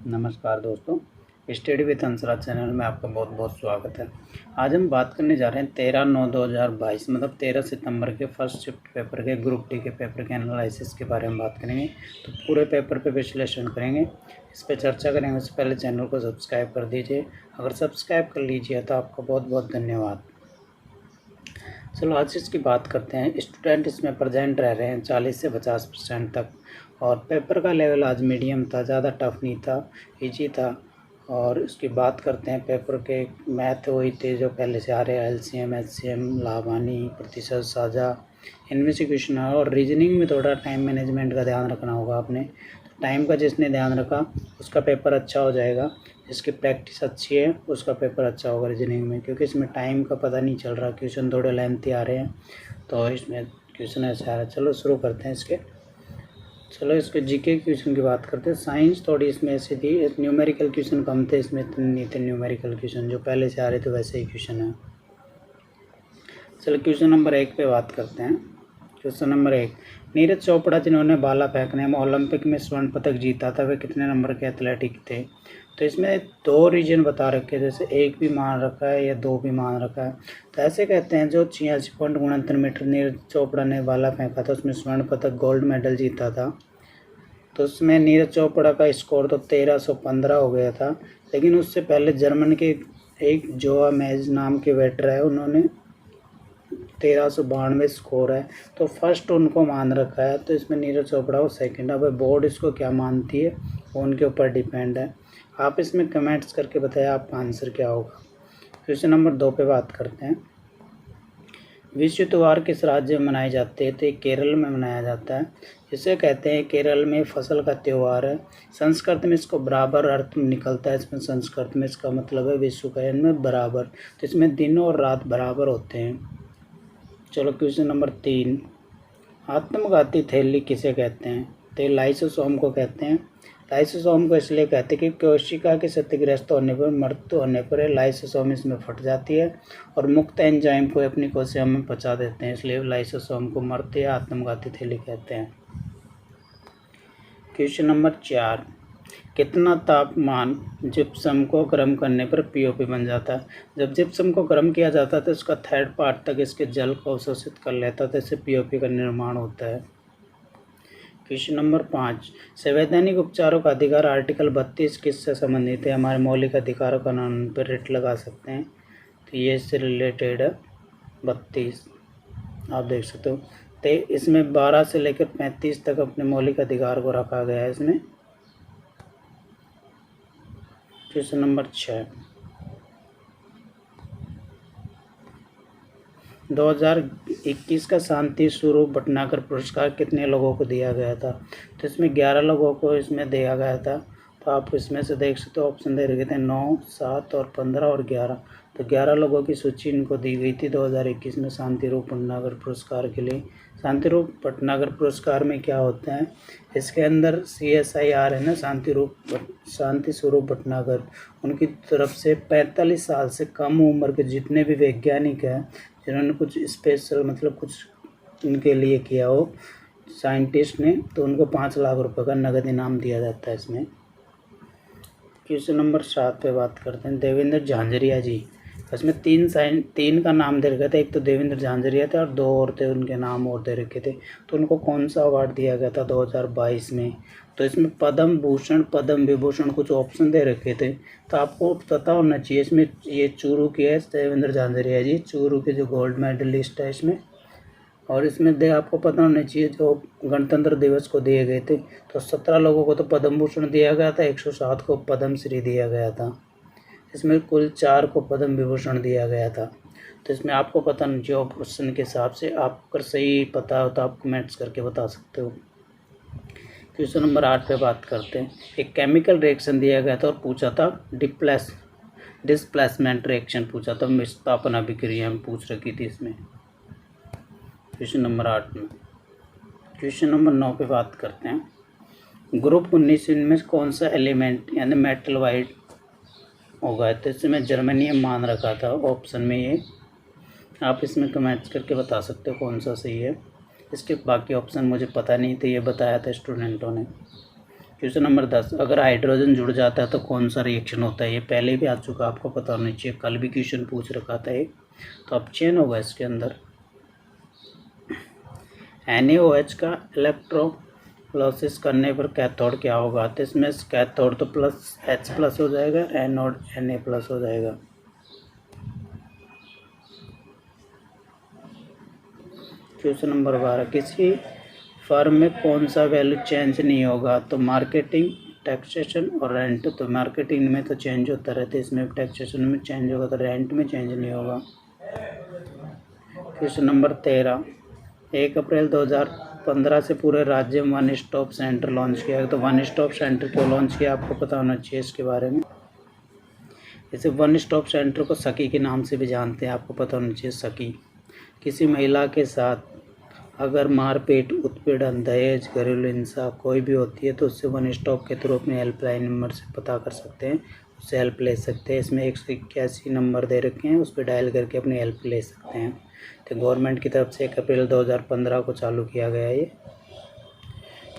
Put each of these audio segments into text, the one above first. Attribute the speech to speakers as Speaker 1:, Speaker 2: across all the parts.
Speaker 1: नमस्कार दोस्तों, study with अंसराज channel में आपका बहुत बहुत स्वागत है। आज हम बात करने जा रहे हैं 13/9/2022 मतलब 13 सितंबर के फर्स्ट शिफ्ट पेपर के ग्रुप डी के पेपर के एनालिसिस के बारे में बात करेंगे। तो पूरे पेपर पे विश्लेषण करेंगे, इस पर चर्चा करेंगे। उससे पहले चैनल को सब्सक्राइब कर दीजिए। अगर सब्सक्राइब कर लीजिए तो आपका बहुत बहुत धन्यवाद। चलो आज इसकी बात करते हैं। स्टूडेंट इसमें प्रेजेंट रह रहे हैं 40 से 50% तक, और पेपर का लेवल आज मीडियम था, ज़्यादा टफ नहीं था, इजी था। और इसकी बात करते हैं पेपर के मैथ वही थे जो पहले से आ रहे हैं, एलसीएम, एचसीएम, लाभानी, प्रतिशत साझा, इनमें से क्वेश्चन है। और रीजनिंग में थोड़ा टाइम मैनेजमेंट का ध्यान रखना होगा आपने। तो टाइम का जिसने ध्यान रखा उसका पेपर अच्छा हो जाएगा, जिसकी प्रैक्टिस अच्छी है उसका पेपर अच्छा होगा रीजनिंग में, क्योंकि इसमें टाइम का पता नहीं चल रहा, क्वेश्चन थोड़े लेंथी आ रहे हैं, तो इसमें क्वेश्चन अच्छा आ रहा है। चलो शुरू करते हैं इसके जीके क्वेश्चन की बात करते हैं। साइंस थोड़ी इसमें ऐसी थी, न्यूमेरिकल क्वेश्चन कम थे इसमें, इतने नहीं थे न्यूमेरिकल क्वेश्चन, जो पहले से आ रहे थे वैसे ही क्वेश्चन है। चलो क्वेश्चन नंबर 1 पे बात करते हैं। क्वेश्चन नंबर 1, नीरज चोपड़ा जिन्होंने भाला फेंकने में ओलंपिक में स्वर्ण पदक जीता था वे कितने नंबर के एथलेटिक थे? तो इसमें 2 रीजन बता रखे हैं, जैसे 1 भी मान रखा है या 2 भी मान रखा है। तो ऐसे कहते हैं जो 86.69 मीटर नीरज चोपड़ा ने भाला फेंका था उसमें स्वर्ण पदक गोल्ड मेडल जीता था। तो उसमें नीरज चोपड़ा का स्कोर तो 1315 हो गया था, लेकिन उससे पहले जर्मन के एक जोआ मेज नाम के वेटर है, उन्होंने 1392 स्कोर है, तो फर्स्ट उनको मान रखा है। तो इसमें नीरज चोपड़ा को सेकंड। अब बोर्ड इसको क्या मानती है वो उनके ऊपर डिपेंड है। आप इसमें कमेंट्स करके बताएं आपका आंसर क्या होगा। क्वेश्चन नंबर 2 पे बात करते हैं। विश्व त्योहार किस राज्य में मनाए जाते हैं? तो ये केरल में मनाया जाता है। इसे कहते हैं केरल में फसल का त्यौहार है। संस्कृत में इसको बराबर अर्थ निकलता है। इसमें संस्कृत में इसका मतलब है विश्व का, इनमें बराबर, तो इसमें दिन और रात बराबर होते हैं। चलो क्वेश्चन नंबर 3, आत्मघाती थैली किसे कहते हैं? तो लाइसोसोम को कहते हैं। लाइसोसोम को इसलिए कहते हैं कि कोशिका के क्षतिग्रस्त होने पर, मृत्यु होने पर लाइसोसोम इसमें फट जाती है और मुक्त एंजाइम को अपनी कोशिका में पचा देते हैं, इसलिए लाइसोसोम को मृत या आत्मघाती थैली कहते हैं। क्वेश्चन नंबर 4, कितना तापमान जिप्सम को गर्म करने पर पीओपी बन जाता है? जब जिप्सम को गर्म किया जाता है तो इसका थर्ड पार्ट तक इसके जल को अवशोषित कर लेता है, तो इससे पीओपी का निर्माण होता है। क्वेश्चन नंबर 5, संवैधानिक उपचारों का अधिकार आर्टिकल 32 किससे संबंधित है? हमारे मौलिक अधिकारों का नाम पर रेट लगा सकते हैं, तो ये इससे रिलेटेड है 32, आप देख सकते हो। तो इसमें 12 से लेकर 35 तक अपने मौलिक अधिकार को रखा गया है इसमें। क्वेश्चन नंबर 6, 2021 का शांति स्वरूप भटनागर पुरस्कार कितने लोगों को दिया गया था? तो इसमें 11 लोगों को इसमें दिया गया था। तो आप इसमें से देख सकते हो, ऑप्शन दे रखे थे 9, 7 और 15 और 11। तो 11 लोगों की सूची इनको दी गई थी 2021 में शांति रूप भटनागर पुरस्कार के लिए। शांति रूप भटनागर पुरस्कार में क्या होता है, इसके अंदर CSIR है ना, शांति स्वरूप भटनागर, उनकी तरफ से 45 साल से कम उम्र के जितने भी वैज्ञानिक हैं जिन्होंने कुछ स्पेशल मतलब कुछ इनके लिए किया हो साइंटिस्ट ने, तो उनको 5 लाख रुपए का नगद इनाम दिया जाता है इसमें। क्वेश्चन नंबर 7 पे बात करते हैं। देवेंद्र झांझरिया जी, इसमें 3 का नाम दे रखा था, एक तो देवेंद्र झांझरिया था और 2 और थे, उनके नाम और दे रखे थे। तो उनको कौन सा अवार्ड दिया गया था 2022 में? तो इसमें पद्म भूषण, पद्म विभूषण कुछ ऑप्शन दे रखे थे, तो आपको पता होना चाहिए। इसमें ये चूरू के है देवेंद्र झांझरिया जी, चूरू के जो गोल्ड मेडलिस्ट है इसमें। और इसमें आपको पता होना चाहिए जो गणतंत्र दिवस को दिए गए थे, तो 17 लोगों को तो पद्म भूषण दिया गया था, 107 को पद्म श्री दिया गया था। इसमें कुल 4 को पद्म विभूषण दिया गया था। तो इसमें आपको पता नहीं चाहिए, क्वेश्चन के हिसाब से आप अगर सही पता हो तो आप कमेंट्स करके बता सकते हो। क्वेश्चन नंबर 8 पे बात करते हैं। एक केमिकल रिएक्शन दिया गया था और पूछा था डिस्प्लेसमेंट रिएक्शन पूछा था, विस्थापन अभिक्रिया में पूछ रखी थी इसमें क्वेश्चन नंबर 8 में। क्वेश्चन नंबर 9 पे बात करते हैं। ग्रुप 19 में कौन सा एलिमेंट यानी मेटल वाइड होगा? तो इसमें जर्मेनियम मान रखा था ऑप्शन में ये, आप इसमें कमेंट्स करके बता सकते हो कौन सा सही है। इसके बाकी ऑप्शन मुझे पता नहीं थे, ये बताया था स्टूडेंटों ने। क्वेश्चन नंबर 10, अगर हाइड्रोजन जुड़ जाता है तो कौन सा रिएक्शन होता है। ये पहले भी आ चुका, आपको पता होना चाहिए, कल भी क्वेश्चन पूछ रखा था एक। तो अब चेन होगा इसके अंदर। NaOH का इलेक्ट्रोलाइसिस करने पर कैथोड क्या होगा। तो इसमें कैथोड तो प्लस H+ हो जाएगा, एनोड Na+ हो जाएगा। क्वेश्चन नंबर 12, किसी फर्म में कौन सा वैल्यू चेंज नहीं होगा। तो मार्केटिंग, टैक्सेशन और रेंट। तो मार्केटिंग में तो चेंज होता रहता है, इसमें टैक्सेशन में चेंज होगा, तो रेंट में चेंज नहीं होगा। क्वेश्चन नंबर 13, 1 अप्रैल 2015 से पूरे राज्य में वन स्टॉप सेंटर लॉन्च किया। तो वन स्टॉप सेंटर क्यों लॉन्च किया, आपको पता होना चाहिए इसके बारे में। इसे वन स्टॉप सेंटर को सखी के नाम से भी जानते हैं, आपको पता होना चाहिए, सखी। किसी महिला के साथ अगर मारपीट, उत्पीड़न, दहेज, घरेलू हिंसा कोई भी होती है तो उससे वन स्टॉप के थ्रू अपने हेल्पलाइन नंबर से पता कर सकते हैं, उससे हेल्प ले सकते हैं। इसमें 181 नंबर दे रखे हैं, उस पर डायल करके अपनी हेल्प ले सकते हैं। तो गवर्नमेंट की तरफ से 1 अप्रैल 2015 को चालू किया गया है ये।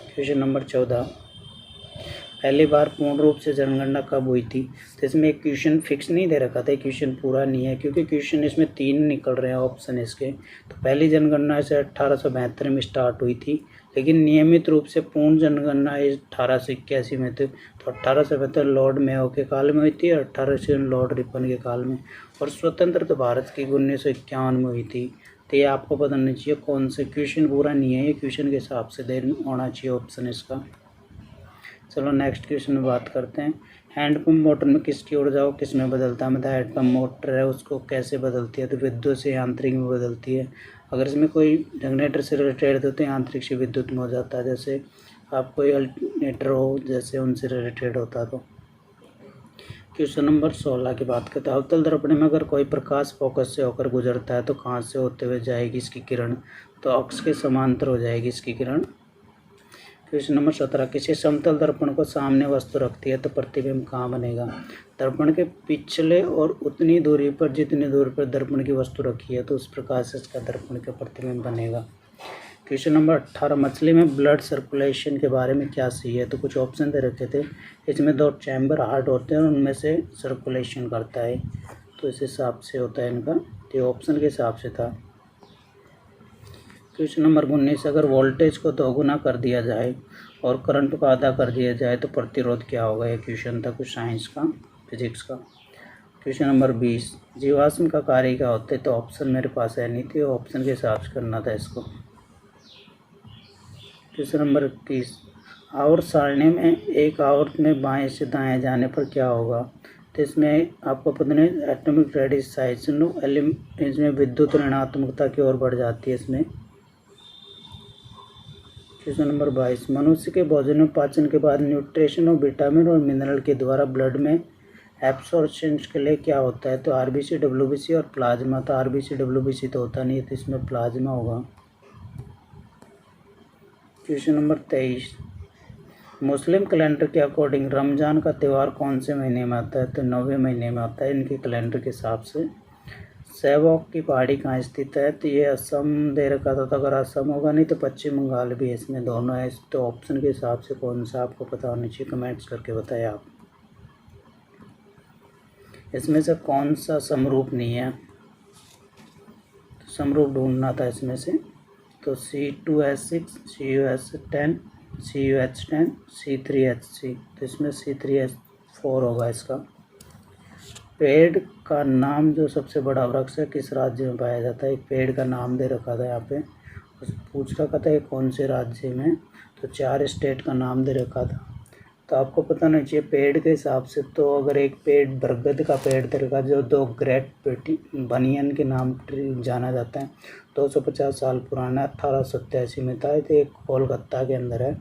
Speaker 1: क्वेश्चन नंबर 14, पहली बार पूर्ण रूप से जनगणना कब हुई थी। तो इसमें एक क्वेश्चन फिक्स नहीं दे रखा था, क्वेश्चन पूरा नहीं है, क्योंकि क्वेश्चन इसमें 3 निकल रहे हैं ऑप्शन इसके। तो पहली जनगणना से 1872 में स्टार्ट हुई थी, लेकिन नियमित रूप से पूर्ण जनगणना 1881 में थी। तो 1872 लॉर्ड मेयो के काल में हुई थी और 1800 लॉर्ड रिपन के काल में। और स्वतंत्र तो भारत की 1951 में हुई थी। तो ये आपको पता नहीं चाहिए कौन से, क्वेश्चन पूरा नहीं है ये, क्वेश्चन के हिसाब से दे होना चाहिए ऑप्शन इसका। चलो नेक्स्ट क्वेश्चन में बात करते हैं। हैंडपम्प मोटर में किसकी ऊर्जा को किस में बदलता है। मतलब हैंडपम्प मोटर है उसको कैसे बदलती है, तो विद्युत से यांत्रिक में बदलती है। अगर इसमें कोई जनरेटर से रिलेटेड होते हैं यांत्रिक से विद्युत में हो जाता है, जैसे आप कोई अल्टरनेटर हो जैसे उनसे रिलेटेड होता तो। क्वेश्चन नंबर 16 की बात करते हैं। अवतल दर्पण में अगर कोई प्रकाश फोकस से होकर गुजरता है तो कहाँ से होते हुए जाएगी इसकी किरण। तो अक्ष के समांतर हो जाएगी इसकी किरण। क्वेश्चन नंबर 17, किसी समतल दर्पण को सामने वस्तु रखती है तो प्रतिबिंब कहाँ बनेगा। दर्पण के पिछले और उतनी दूरी पर जितनी दूरी पर दर्पण की वस्तु रखी है तो उस प्रकार से इसका दर्पण का प्रतिबिंब बनेगा। क्वेश्चन नंबर 18, मछली में ब्लड सर्कुलेशन के बारे में क्या सही है। तो कुछ ऑप्शन दे रखे थे, इसमें 2 चैम्बर हार्ट होते हैं और उनमें से सर्कुलेशन करता है, तो इस हिसाब से होता है इनका, तो ऑप्शन के हिसाब से था। क्वेश्चन नंबर 19, अगर वोल्टेज को 2 गुना कर दिया जाए और करंट को आधा कर दिया जाए तो प्रतिरोध क्या होगा। ये क्वेश्चन था कुछ साइंस का, फिजिक्स का। क्वेश्चन नंबर 20, जीवाश्म का कार्य क्या होता है। तो ऑप्शन मेरे पास है नहीं थी, ऑप्शन के हिसाब से करना था इसको। क्वेश्चन नंबर 21, आवर्त सारणी में एक आवर्त में बाएं से दाएं जाने पर क्या होगा। तो इसमें आपको पता नहीं, एटॉमिक रेडिएशन इसमें विद्युत ऋणात्मकता की ओर बढ़ जाती है इसमें। क्वेश्चन नंबर 22, मनुष्य के भोजन में पाचन के बाद न्यूट्रिशन और विटामिन और मिनरल के द्वारा ब्लड में एब्सॉर्प्शन के लिए क्या होता है। तो RBC, WBC और प्लाज्मा। तो RBC WBC तो होता नहीं है, तो इसमें प्लाज्मा होगा। क्वेश्चन नंबर 23, मुस्लिम कैलेंडर के अकॉर्डिंग रमज़ान का त्यौहार कौन से महीने में आता है। तो 9वें महीने में आता है इनके कैलेंडर के हिसाब से। सेवॉक की पहाड़ी कहाँ स्थित है। तो ये असम दे रखा था, तो अगर असम होगा नहीं तो पश्चिम बंगाल भी है, इसमें दोनों है। तो ऑप्शन के हिसाब से कौन सा आपको पता होना चाहिए, कमेंट्स करके बताएं आप। इसमें से कौन सा समरूप नहीं है, तो समरूप ढूंढना था इसमें से। तो C2H6, CuH10, CuH10, C3H3। तो इसमें C3H4 होगा इसका। पेड़ का नाम जो सबसे बड़ा वृक्ष है किस राज्य में पाया जाता है। एक पेड़ का नाम दे रखा था यहाँ पे, पूछ रखा था कौन से राज्य में। तो 4 स्टेट का नाम दे रखा था। तो आपको पता नहीं चाहिए पेड़ के हिसाब से। तो अगर एक पेड़ बरगद का पेड़ दे रखा जो 2 ग्रेट बनियन के नाम जाना जाता है, 250 साल पुराना, 1887 में था। तो एक कोलकाता के अंदर है।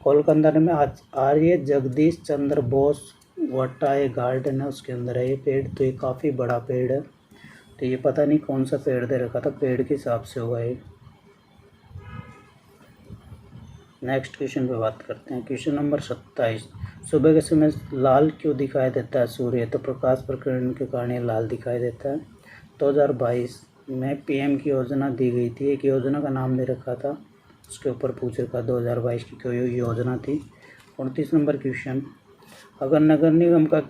Speaker 1: कोलकाता में आर्य जगदीश चंद्र बोस वट्टा एक गार्डन है, उसके अंदर है ये पेड़। तो ये काफ़ी बड़ा पेड़ है। तो ये पता नहीं कौन सा पेड़ दे रखा था, पेड़ के हिसाब से होगा ये। नेक्स्ट क्वेश्चन पे बात करते हैं। क्वेश्चन नंबर 27, सुबह के समय लाल क्यों दिखाई देता है सूर्य। तो प्रकाश प्रकीर्णन के कारण ये लाल दिखाई देता है। 2022 में PM की योजना दी गई थी, एक योजना का नाम दे रखा था, उसके ऊपर पूछ रखा 2022 की कोई योजना थी। 29 नंबर क्वेश्चन, अगर नगर निगम का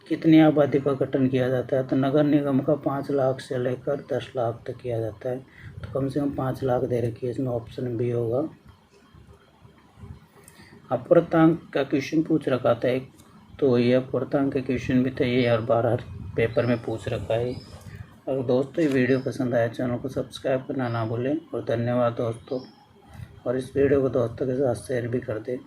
Speaker 1: कितनी आबादी पर गठन किया जाता है? तो नगर निगम का 5 लाख से लेकर 10 लाख तक किया जाता है, तो कम से कम 5 लाख दे रखी है, इसमें ऑप्शन बी होगा। अपूर्णांक का क्वेश्चन पूछ रखा था एक, तो ये अपूर्णांक के क्वेश्चन भी थे, ये हर बार हर पेपर में पूछ रखा है। और दोस्तों ये वीडियो पसंद आया चैनल को सब्सक्राइब करना ना भूलें, और धन्यवाद दोस्तों। और इस वीडियो को दोस्तों के साथ शेयर भी कर दें।